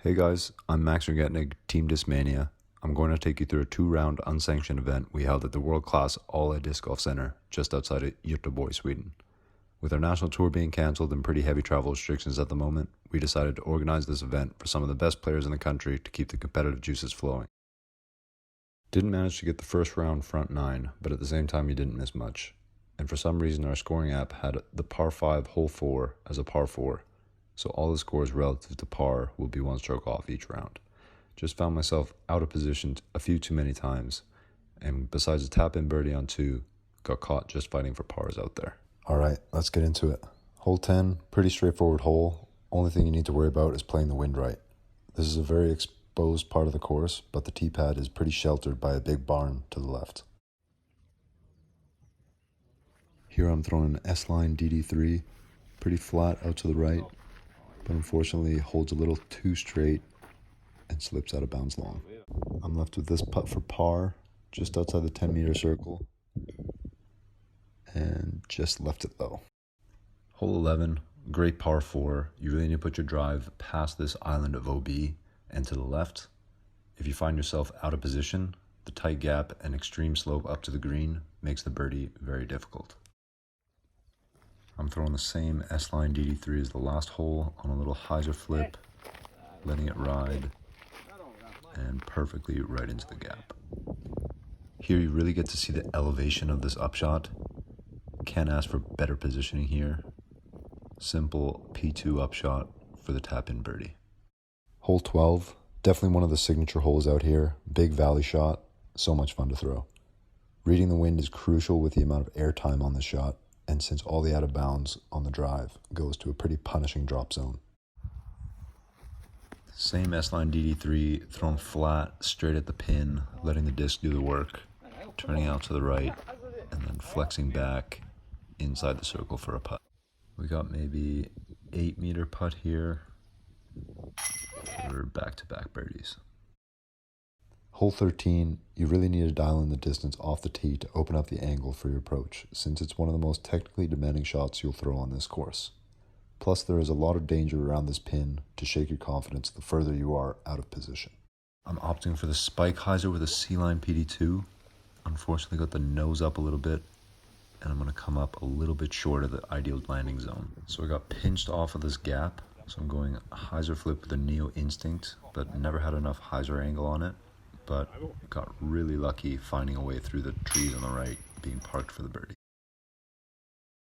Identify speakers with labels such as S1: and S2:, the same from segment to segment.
S1: Hey guys, I'm Max Regitnig, Team Discmania. I'm going to take you through a 2-round unsanctioned event we held at the world-class All-A Disc Golf Center just outside of Göteborg, Sweden. With our national tour being cancelled and pretty heavy travel restrictions at the moment, we decided to organize this event for some of the best players in the country to keep the competitive juices flowing. Didn't manage to get the first round front 9, but at the same time you didn't miss much. And for some reason our scoring app had the par 5 hole 4 as a par 4. So all the scores relative to par will be 1 stroke off each round. Just found myself out of position a few too many times, and besides a tap-in birdie on 2, got caught just fighting for pars out there. Alright, let's get into it. Hole 10, pretty straightforward hole. Only thing you need to worry about is playing the wind right. This is a very exposed part of the course, but the tee pad is pretty sheltered by a big barn to the left. Here I'm throwing an S-line DD3, pretty flat out to the right, but unfortunately holds a little too straight and slips out of bounds long. I'm left with this putt for par, just outside the 10-meter circle, and just left it low. Hole 11, great par 4. You really need to put your drive past this island of OB and to the left. If you find yourself out of position, the tight gap and extreme slope up to the green makes the birdie very difficult. I'm throwing the same S-line DD3 as the last hole on a little hyzer flip, letting it ride, and perfectly right into the gap. Here you really get to see the elevation of this upshot. Can't ask for better positioning here. Simple P2 upshot for the tap-in birdie. Hole 12, definitely one of the signature holes out here. Big valley shot, so much fun to throw. Reading the wind is crucial with the amount of air time on this shot, and since all the out of bounds on the drive goes to a pretty punishing drop zone. Same S-line DD3, thrown flat, straight at the pin, letting the disc do the work, turning out to the right, and then flexing back inside the circle for a putt. We got maybe 8-meter putt here for back-to-back birdies. Hole 13, you really need to dial in the distance off the tee to open up the angle for your approach, since it's one of the most technically demanding shots you'll throw on this course. Plus, there is a lot of danger around this pin to shake your confidence the further you are out of position. I'm opting for the spike hyzer with a C-line PD2. Unfortunately got the nose up a little bit, and I'm going to come up a little bit short of the ideal landing zone. So I got pinched off of this gap, so I'm going hyzer flip with a Neo Instinct, but never had enough hyzer angle on it. But got really lucky finding a way through the trees on the right, being parked for the birdie.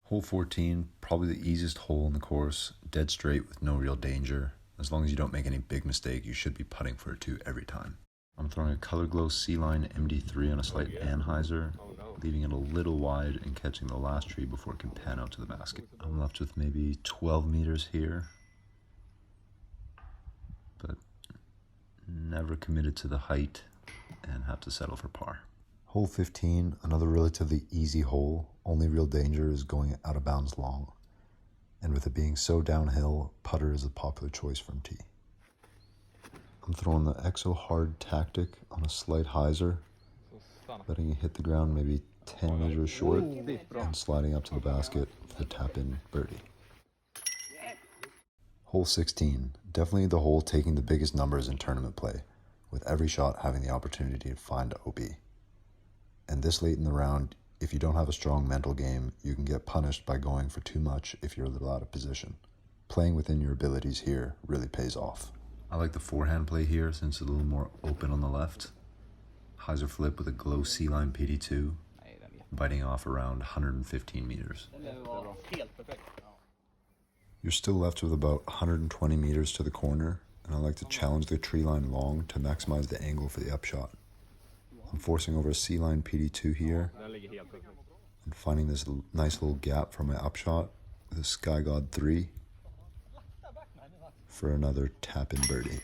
S1: Hole 14, probably the easiest hole in the course, dead straight with no real danger. As long as you don't make any big mistake, you should be putting for a 2 every time. I'm throwing a Color Glow C-line MD3 on a slight anhyzer, leaving it a little wide and catching the last tree before it can pan out to the basket. I'm left with maybe 12 meters here, but never committed to the height and have to settle for par. Hole 15, another relatively easy hole. Only real danger is going out of bounds long. And with it being so downhill, putter is a popular choice from tee. I'm throwing the Exo Hard Tactic on a slight hyzer, letting it hit the ground maybe 10 meters short and sliding up to the basket for the tap-in birdie. Hole 16, definitely the hole taking the biggest numbers in tournament play, with every shot having the opportunity to find OB. And this late in the round, if you don't have a strong mental game, you can get punished by going for too much if you're a little out of position. Playing within your abilities here really pays off. I like the forehand play here since it's a little more open on the left. Hyzer flip with a Glow C-line PD2, biting off around 115 meters. You're still left with about 120 meters to the corner, and I like to challenge the tree line long to maximize the angle for the upshot. I'm forcing over a C-line PD2 here and finding this nice little gap for my upshot with a Sky God 3 for another tap-in birdie.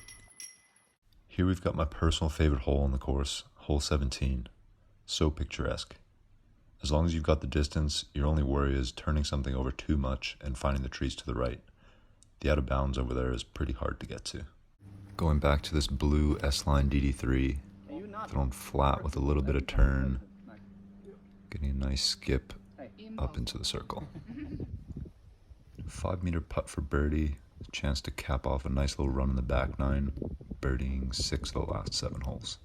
S1: Here we've got my personal favorite hole on the course, hole 17. So picturesque. As long as you've got the distance, your only worry is turning something over too much and finding the trees to the right. The out of bounds over there is pretty hard to get to. Going back to this blue S-line DD3, thrown flat with a little bit of turn, getting a nice skip up into the circle. 5-meter putt for birdie, Chance to cap off a nice little run in the back nine, birdieing 6 of the last 7 holes.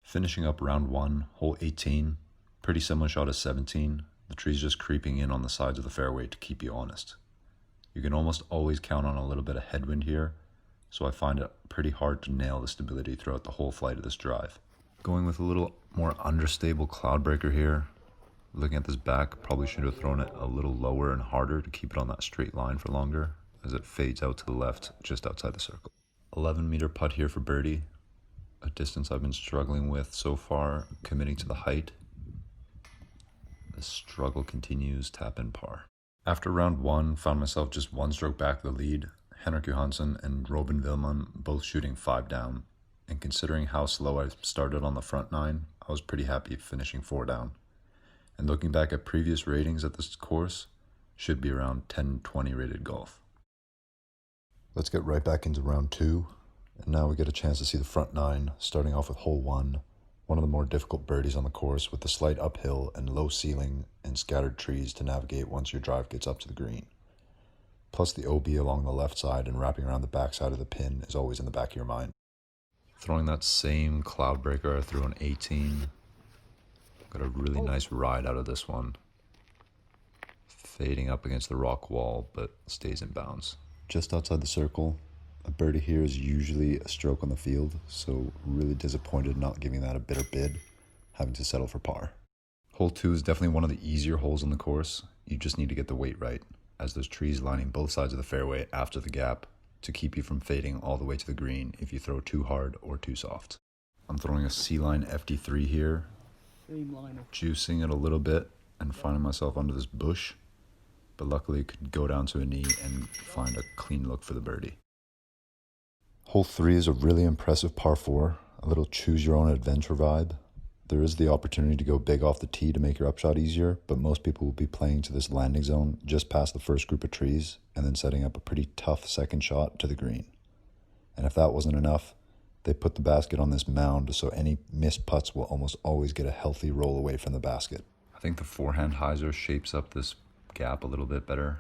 S1: Finishing up round 1, hole 18, pretty similar shot as 17. The tree's just creeping in on the sides of the fairway to keep you honest. You can almost always count on a little bit of headwind here, so I find it pretty hard to nail the stability throughout the whole flight of this drive. Going with a little more understable cloud breaker here. Looking at this back, probably should have thrown it a little lower and harder to keep it on that straight line for longer, as it fades out to the left just outside the circle. 11-meter putt here for birdie, a distance I've been struggling with so far, committing to the height. The struggle continues, tap in par. After round 1, found myself just 1 stroke back the lead. Henrik Johansson and Robin Willman both shooting 5 down, and considering how slow I started on the front 9, I was pretty happy finishing 4 down. And looking back at previous ratings at this course, should be around 10-20 rated golf. Let's get right back into round 2, and now we get a chance to see the front 9, starting off with hole 1, one of the more difficult birdies on the course with the slight uphill and low ceiling and scattered trees to navigate once your drive gets up to the green. Plus the OB along the left side and wrapping around the back side of the pin is always in the back of your mind. Throwing that same cloud breaker I threw on 18. Got a really nice ride out of this one. Fading up against the rock wall, but stays in bounds. Just outside the circle, a birdie here is usually a stroke on the field, so really disappointed not giving that a bitter bid, having to settle for par. Hole 2 is definitely one of the easier holes on the course. You just need to get the weight right, as there's trees lining both sides of the fairway after the gap to keep you from fading all the way to the green if you throw too hard or too soft. I'm throwing a C-line FD3 here, juicing it a little bit and finding myself under this bush, but luckily could go down to a knee and find a clean look for the birdie. Hole 3 is a really impressive par 4, a little choose your own adventure vibe. There is the opportunity to go big off the tee to make your upshot easier, but most people will be playing to this landing zone just past the first group of trees and then setting up a pretty tough second shot to the green. And if that wasn't enough, they put the basket on this mound, so any missed putts will almost always get a healthy roll away from the basket. I think the forehand hyzer shapes up this gap a little bit better.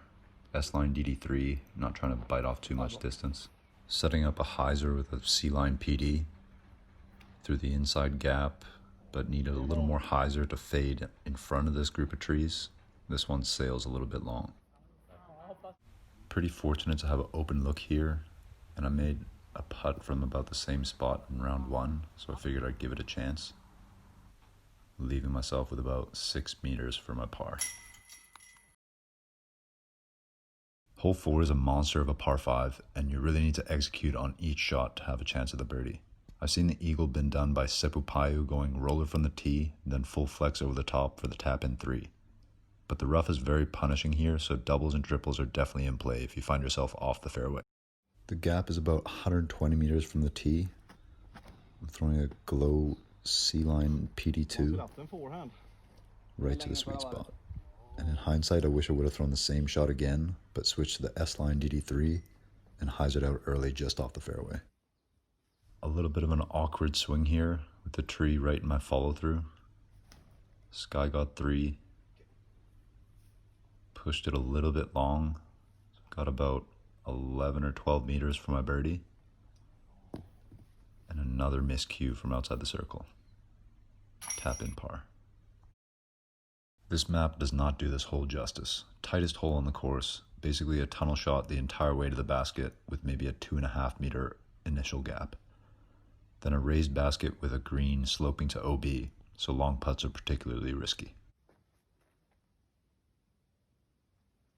S1: S-line DD3, not trying to bite off too much distance. Setting up a hyzer with a C-line PD through the inside gap, but needed a little more hyzer to fade in front of this group of trees. This one sails a little bit long. Pretty fortunate to have an open look here, and I made a putt from about the same spot in round 1, so I figured I'd give it a chance, leaving myself with about 6 meters for my par. Hole 4 is a monster of a par 5, and you really need to execute on each shot to have a chance at the birdie. I've seen the eagle been done by Seppu Paiu going roller from the tee, then full flex over the top for the tap-in 3. But the rough is very punishing here, so doubles and triples are definitely in play if you find yourself off the fairway. The gap is about 120 meters from the tee. I'm throwing a glow C-line PD2 right to the sweet spot. And in hindsight, I wish I would have thrown the same shot again, but switched to the S-line DD3 and hyzered out early just off the fairway. A little bit of an awkward swing here with the tree right in my follow-through. Sky got 3. Pushed it a little bit long. Got about 11 or 12 meters for my birdie. And another miscue from outside the circle. Tap in par. This map does not do this hole justice. Tightest hole on the course. Basically a tunnel shot the entire way to the basket with maybe a 2.5 meter initial gap. Then a raised basket with a green sloping to OB, so long putts are particularly risky.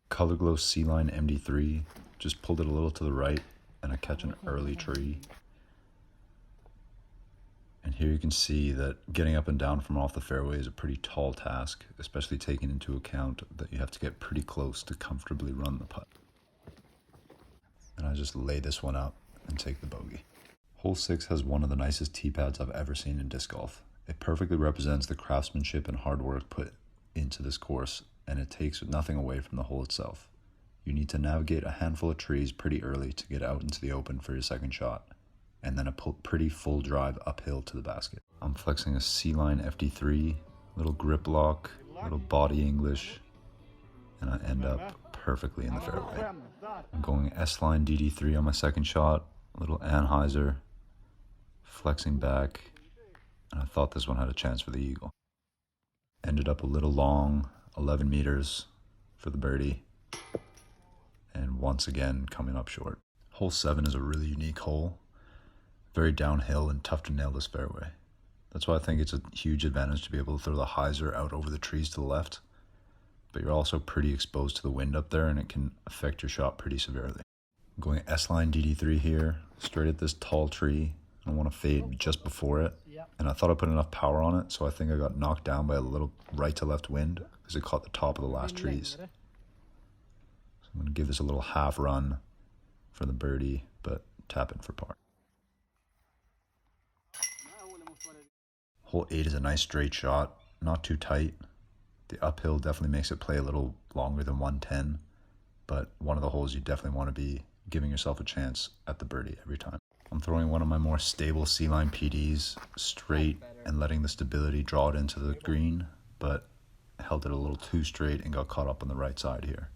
S1: Color Glow C-Line MD3, just pulled it a little to the right, and I catch an early tree. And here you can see that getting up and down from off the fairway is a pretty tall task, especially taking into account that you have to get pretty close to comfortably run the putt. And I just lay this one out and take the bogey. Hole 6 has one of the nicest tee pads I've ever seen in disc golf. It perfectly represents the craftsmanship and hard work put into this course, and it takes nothing away from the hole itself. You need to navigate a handful of trees pretty early to get out into the open for your second shot, and then a pretty full drive uphill to the basket. I'm flexing a C-Line FD3, little grip lock, little body English, and I end up perfectly in the fairway. I'm going S-line DD3 on my second shot, a little anhyzer, flexing back, and I thought this one had a chance for the eagle. Ended up a little long, 11 meters for the birdie, and once again coming up short. Hole 7 is a really unique hole, very downhill and tough to nail this fairway. That's why I think it's a huge advantage to be able to throw the hyzer out over the trees to the left, but you're also pretty exposed to the wind up there and it can affect your shot pretty severely. I'm going S-line DD3 here, straight at this tall tree. I want to fade just before it, and I thought I put enough power on it, so I think I got knocked down by a little right to left wind because it caught the top of the last trees. So I'm going to give this a little half run for the birdie, but tap in for par. Hole 8 is a nice straight shot, not too tight. The uphill definitely makes it play a little longer than 110, but one of the holes you definitely want to be giving yourself a chance at the birdie every time. I'm throwing one of my more stable C-line PDs straight and letting the stability draw it into the green, but held it a little too straight and got caught up on the right side here.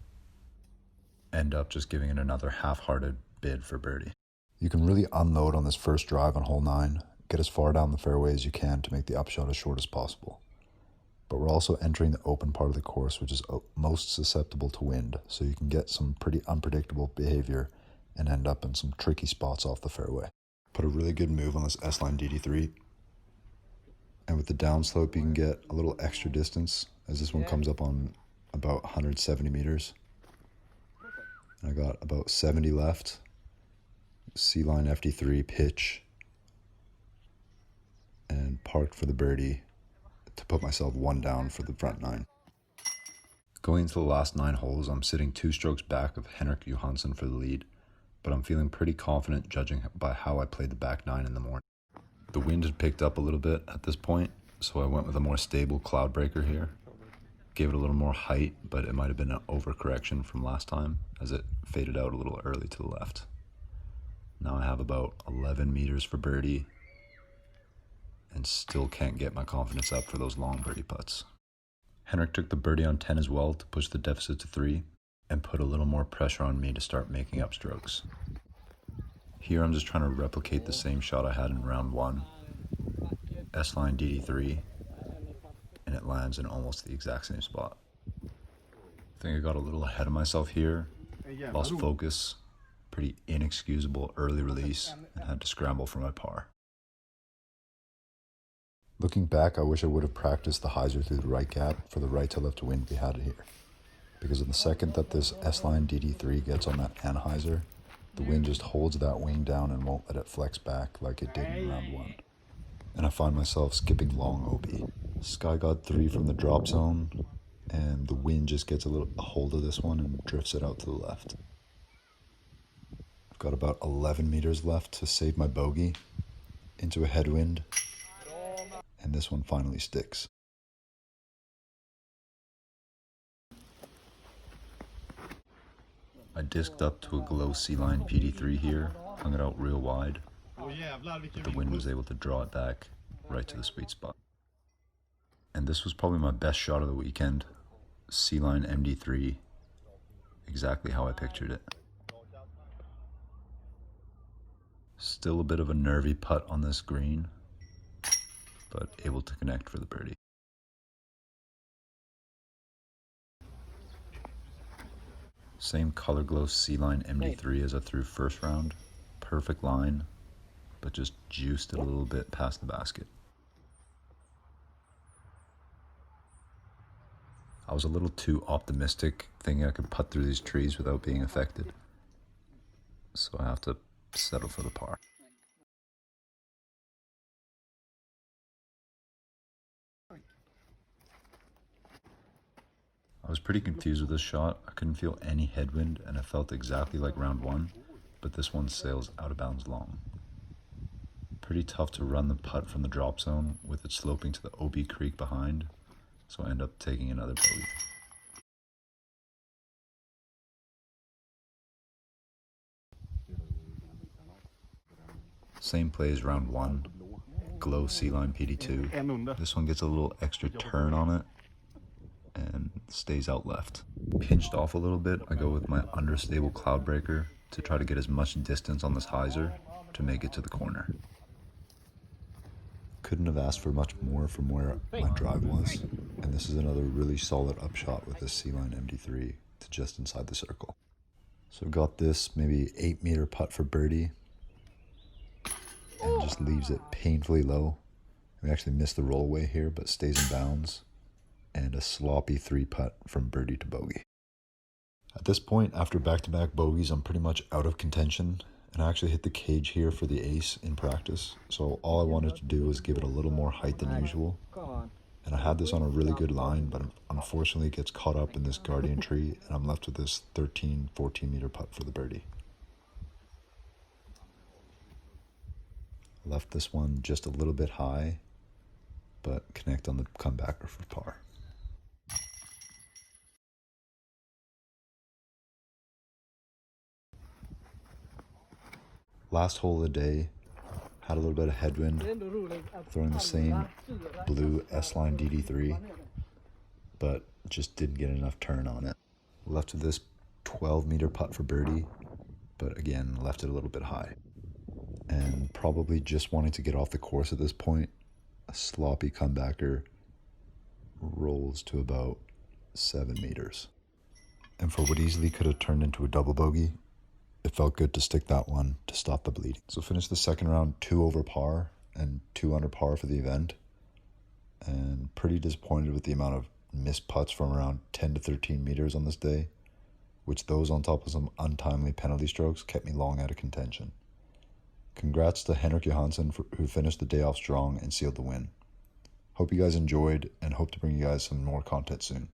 S1: End up just giving it another half-hearted bid for birdie. You can really unload on this first drive on hole 9, get as far down the fairway as you can to make the upshot as short as possible. But we're also entering the open part of the course, which is most susceptible to wind, so you can get some pretty unpredictable behavior and end up in some tricky spots off the fairway. Put a really good move on this S-line DD3, and with the downslope you can get a little extra distance as this one comes up on about 170 meters. And I got about 70 left, C-line FD3 pitch, and parked for the birdie to put myself one down for the front 9. Going into the last 9 holes, I'm sitting 2 strokes back of Henrik Johansson for the lead, but I'm feeling pretty confident judging by how I played the back 9 in the morning. The wind had picked up a little bit at this point, so I went with a more stable cloud breaker here. Gave it a little more height, but it might have been an overcorrection from last time as it faded out a little early to the left. Now I have about 11 meters for birdie and still can't get my confidence up for those long birdie putts. Henrik took the birdie on 10 as well to push the deficit to 3 and put a little more pressure on me to start making up strokes. Here I'm just trying to replicate the same shot I had in round 1, S-line DD3, and it lands in almost the exact same spot. I think I got a little ahead of myself here, lost focus, pretty inexcusable early release, and had to scramble for my par. Looking back, I wish I would have practiced the hyzer through the right gap for the right to left wind we had here. Because in the second that this S-line DD3 gets on that anhyzer, the wind just holds that wing down and won't let it flex back like it did in round 1. And I find myself skipping long OB. Sky God 3 from the drop zone, and the wind just gets a hold of this one and drifts it out to the left. I've got about 11 meters left to save my bogey into a headwind, and this one finally sticks. I disked up to a glow C-line PD3 here, hung it out real wide, but the wind was able to draw it back right to the sweet spot. And this was probably my best shot of the weekend, C-line MD3, exactly how I pictured it. Still a bit of a nervy putt on this green, but able to connect for the birdie. Same color glow C-line MD3 as I threw first round. Perfect line, but just juiced it a little bit past the basket. I was a little too optimistic, thinking I could putt through these trees without being affected. So I have to settle for the par. I was pretty confused with this shot. I couldn't feel any headwind and it felt exactly like round 1, but this one sails out of bounds long. Pretty tough to run the putt from the drop zone with it sloping to the OB creek behind, so I end up taking another bogey. Same play as round 1, glow C-line PD2. This one gets a little extra turn on it, and stays out left. Pinched off a little bit, I go with my understable cloud breaker to try to get as much distance on this hyzer to make it to the corner. Couldn't have asked for much more from where my drive was, and this is another really solid upshot with this C-Line MD3 to just inside the circle. So got this maybe 8-meter putt for birdie, and just leaves it painfully low. We actually missed the rollaway here, but stays in bounds, and a sloppy 3-putt from birdie to bogey. At this point, after back-to-back bogeys, I'm pretty much out of contention, and I actually hit the cage here for the ace in practice, so all I wanted to do was give it a little more height than usual. And I had this on a really good line, but unfortunately it gets caught up in this guardian tree, and I'm left with this 13, 14-meter putt for the birdie. Left this one just a little bit high, but connect on the comebacker for par. Last hole of the day, had a little bit of headwind, throwing the same blue S-Line DD3, but just didn't get enough turn on it. Left with this 12-meter putt for birdie, but again, left it a little bit high. And probably just wanting to get off the course at this point, a sloppy comebacker rolls to about 7 meters. And for what easily could have turned into a double bogey, it felt good to stick that one to stop the bleeding. So finished the second round 2 over par and 2 under par for the event. And pretty disappointed with the amount of missed putts from around 10 to 13 meters on this day, which those on top of some untimely penalty strokes kept me long out of contention. Congrats to Henrik Johansson who finished the day off strong and sealed the win. Hope you guys enjoyed, and hope to bring you guys some more content soon.